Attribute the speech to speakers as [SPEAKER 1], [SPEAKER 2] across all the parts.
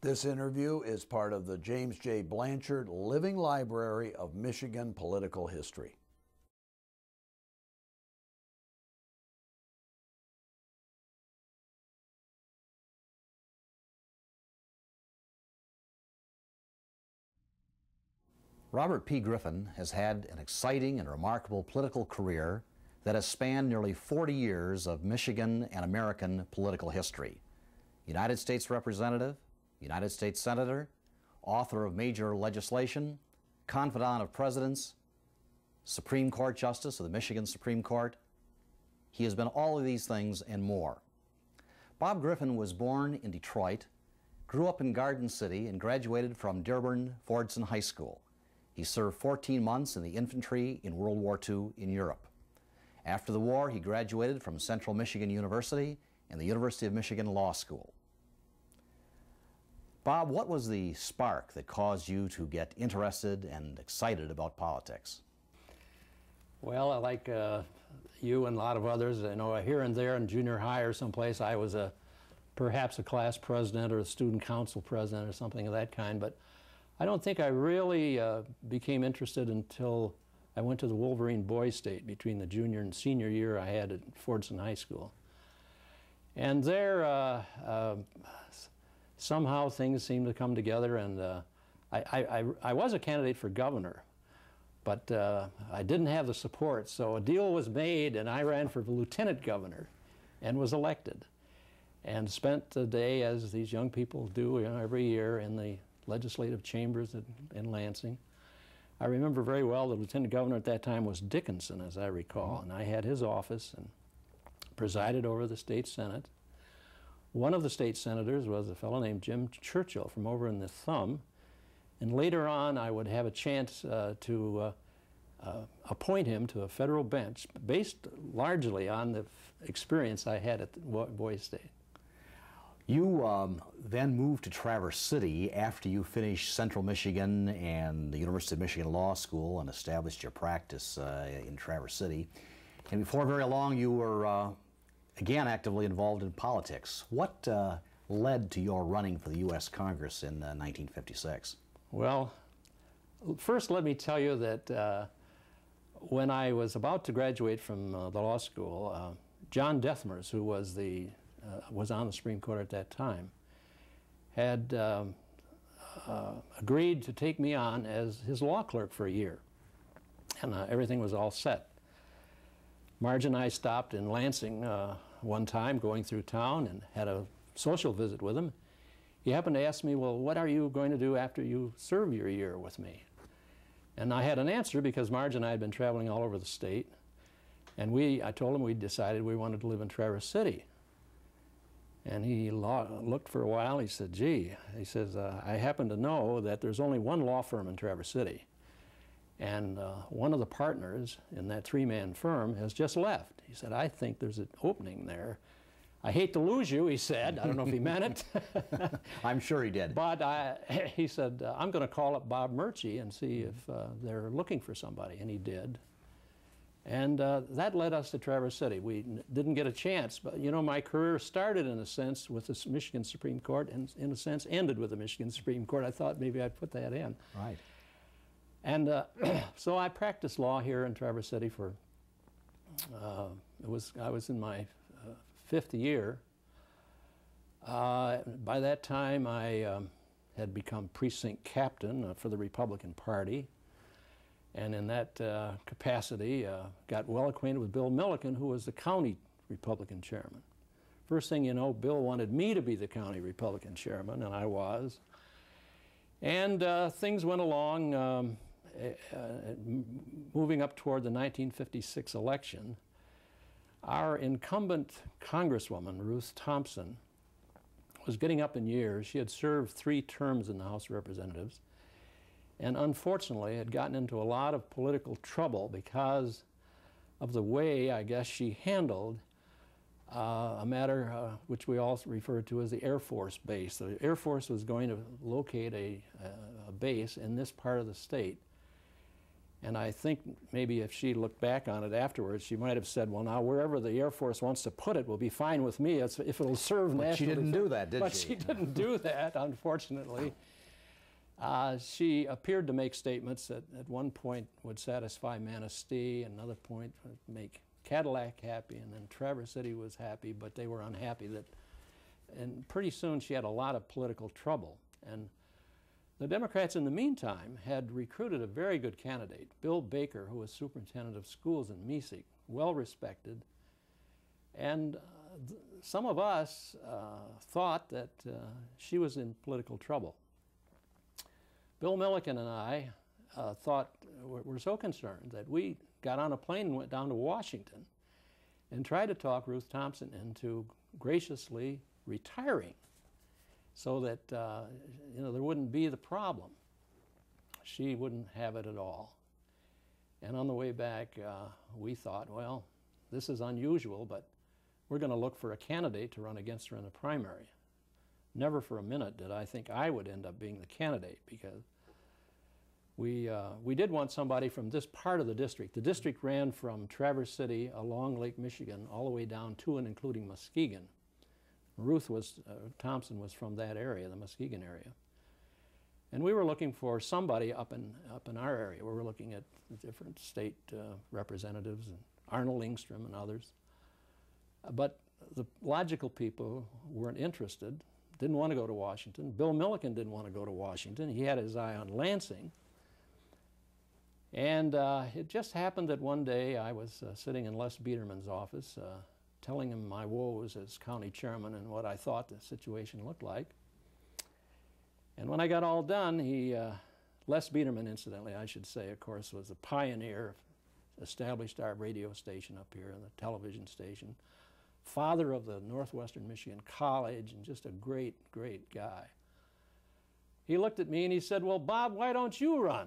[SPEAKER 1] This interview is part of the James J. Blanchard Living Library of Michigan Political History.
[SPEAKER 2] Robert P. Griffin has had an exciting and remarkable political career that has spanned nearly 40 years of Michigan and American political history. United States Representative, United States Senator, author of major legislation, confidant of presidents, Supreme Court Justice of the Michigan Supreme Court. He has been all of these things and more. Bob Griffin was born in Detroit, grew up in Garden City, and graduated from Dearborn-Fordson High School. He served 14 months in the infantry in World War II in Europe. After the war, he graduated from Central Michigan University and the University of Michigan Law School. Bob, what was the spark that caused you to get interested and excited about politics?
[SPEAKER 3] Well, like you and a lot of others, I know here and there in junior high or someplace, I was perhaps a class president or a student council president or something of that kind, but I don't think I really became interested until I went to the Wolverine Boys State between the junior and senior year I had at Fordson High School. And there, somehow things seemed to come together, and I was a candidate for governor, but I didn't have the support, so a deal was made and I ran for lieutenant governor and was elected and spent the day, as these young people do, you know, every year in the legislative chambers in Lansing. I remember very well the lieutenant governor at that time was Dickinson, as I recall, and I had his office and presided over the state senate. One of the state senators was a fellow named Jim Churchill from over in the Thumb, and later on I would have a chance to appoint him to a federal bench based largely on the experience I had at the Boys State.
[SPEAKER 2] You then moved to Traverse City after you finished Central Michigan and the University of Michigan Law School and established your practice in Traverse City. And before very long you were again actively involved in politics. What led to your running for the U.S. Congress in 1956?
[SPEAKER 3] Well, first let me tell you that when I was about to graduate from the law school, John Dethmers, who was on the Supreme Court at that time, had agreed to take me on as his law clerk for a year. And everything was all set. Marge and I stopped in Lansing one time going through town and had a social visit with him. He happened to ask me, well, what are you going to do after you serve your year with me? And I had an answer because Marge and I had been traveling all over the state. And I told him we decided we wanted to live in Traverse City. And he looked for a while. He said, gee, he says, I happen to know that there's only one law firm in Traverse City. And one of the partners in that three-man firm has just left. He said, I think there's an opening there. I hate to lose you, he said. I don't know if he meant it.
[SPEAKER 2] I'm sure he did.
[SPEAKER 3] But he said, I'm going to call up Bob Murchie and see if they're looking for somebody. And he did. And that led us to Traverse City. We didn't get a chance, but you know, my career started in a sense with the Michigan Supreme Court and in a sense ended with the Michigan Supreme Court. I thought maybe I'd put that in.
[SPEAKER 2] Right.
[SPEAKER 3] And so I practiced law here in Traverse City for, I was in my fifth year. By that time I had become precinct captain for the Republican Party. And in that capacity, got well acquainted with Bill Milliken, who was the county Republican chairman. First thing you know, Bill wanted me to be the county Republican chairman, and I was. And things went along, moving up toward the 1956 election. Our incumbent Congresswoman, Ruth Thompson, was getting up in years. She had served 3 terms in the House of Representatives, and unfortunately had gotten into a lot of political trouble because of the way, I guess, she handled a matter which we also refer to as the Air Force base. The Air Force was going to locate a base in this part of the state. And I think maybe if she looked back on it afterwards, she might have said, well, now wherever the Air Force wants to put it will be fine with me if it'll serve national defense.
[SPEAKER 2] But she didn't do that, did she?
[SPEAKER 3] But she didn't do that, unfortunately. She appeared to make statements that at one point would satisfy Manistee, another point would make Cadillac happy, and then Traverse City was happy, but they were unhappy and pretty soon she had a lot of political trouble. And the Democrats in the meantime had recruited a very good candidate, Bill Baker, who was superintendent of schools in Mesig, well respected. And some of us thought that she was in political trouble. Bill Milliken and I were so concerned that we got on a plane and went down to Washington and tried to talk Ruth Thompson into graciously retiring so that you know, there wouldn't be the problem. She wouldn't have it at all. And on the way back, we thought, well, this is unusual, but we're going to look for a candidate to run against her in the primary. Never for a minute did I think I would end up being the candidate, because we did want somebody from this part of the district. The district ran from Traverse City along Lake Michigan all the way down to and including Muskegon. Ruth Thompson was from that area, the Muskegon area. And we were looking for somebody up in our area. We were looking at different state representatives, and Arnold Lingstrom and others. But the logical people weren't interested, didn't want to go to Washington. Bill Milliken didn't want to go to Washington. He had his eye on Lansing. And it just happened that one day I was sitting in Les Biederman's office telling him my woes as county chairman and what I thought the situation looked like. And when I got all done, Les Biederman, incidentally, I should say, of course, was a pioneer, established our radio station up here and the television station, father of the Northwestern Michigan College, and just a great, great guy. He looked at me and he said, well, Bob, why don't you run?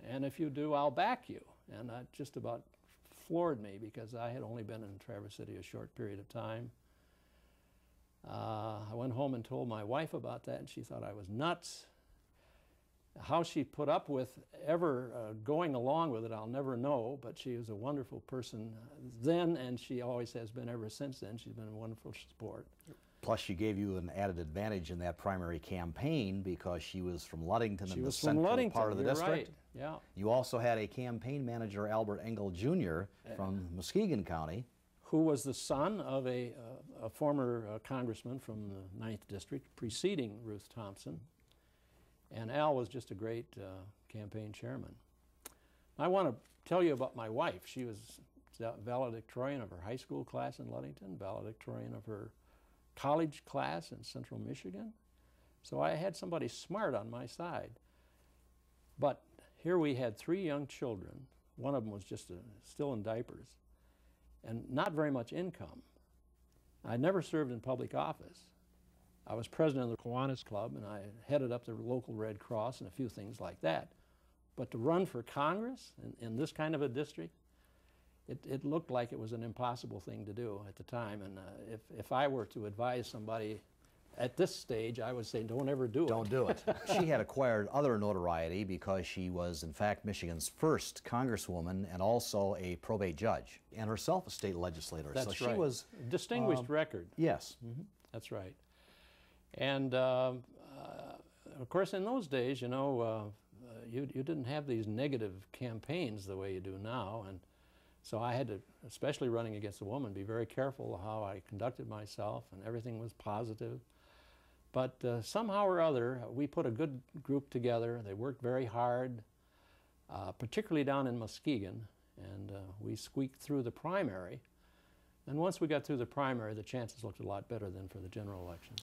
[SPEAKER 3] And if you do, I'll back you. And that just about floored me, because I had only been in Traverse City a short period of time. I went home and told my wife about that, and she thought I was nuts. How she put up with ever going along with it, I'll never know, but she was a wonderful person then, and she always has been ever since then. She's been a wonderful support.
[SPEAKER 2] Plus, she gave you an added advantage in that primary campaign because she was from Ludington, in the central part of the district.
[SPEAKER 3] Right. Yeah.
[SPEAKER 2] You also had a campaign manager, Albert Engel Jr., from Muskegon County,
[SPEAKER 3] who was the son of a former congressman from the 9th District preceding Ruth Thompson. And Al was just a great campaign chairman. I want to tell you about my wife. She was valedictorian of her high school class in Ludington, valedictorian of her college class in Central Michigan. So I had somebody smart on my side. But here we had 3 young children. One of them was just still in diapers, and not very much income. I never served in public office. I was president of the Kiwanis Club, and I headed up the local Red Cross and a few things like that. But to run for Congress in this kind of a district, it looked like it was an impossible thing to do at the time. And if I were to advise somebody at this stage, I would say, don't ever do it.
[SPEAKER 2] Don't do it. She had acquired other notoriety because she was, in fact, Michigan's first congresswoman and also a probate judge, and herself a state legislator.
[SPEAKER 3] That's
[SPEAKER 2] so
[SPEAKER 3] right.
[SPEAKER 2] She was
[SPEAKER 3] distinguished record.
[SPEAKER 2] Yes.
[SPEAKER 3] Mm-hmm. That's right. And of course, in those days, you know, you didn't have these negative campaigns the way you do now, and so I had to, especially running against a woman, be very careful how I conducted myself, and everything was positive. But somehow or other, we put a good group together. They worked very hard, particularly down in Muskegon, and we squeaked through the primary. And once we got through the primary, the chances looked a lot better than for the general election.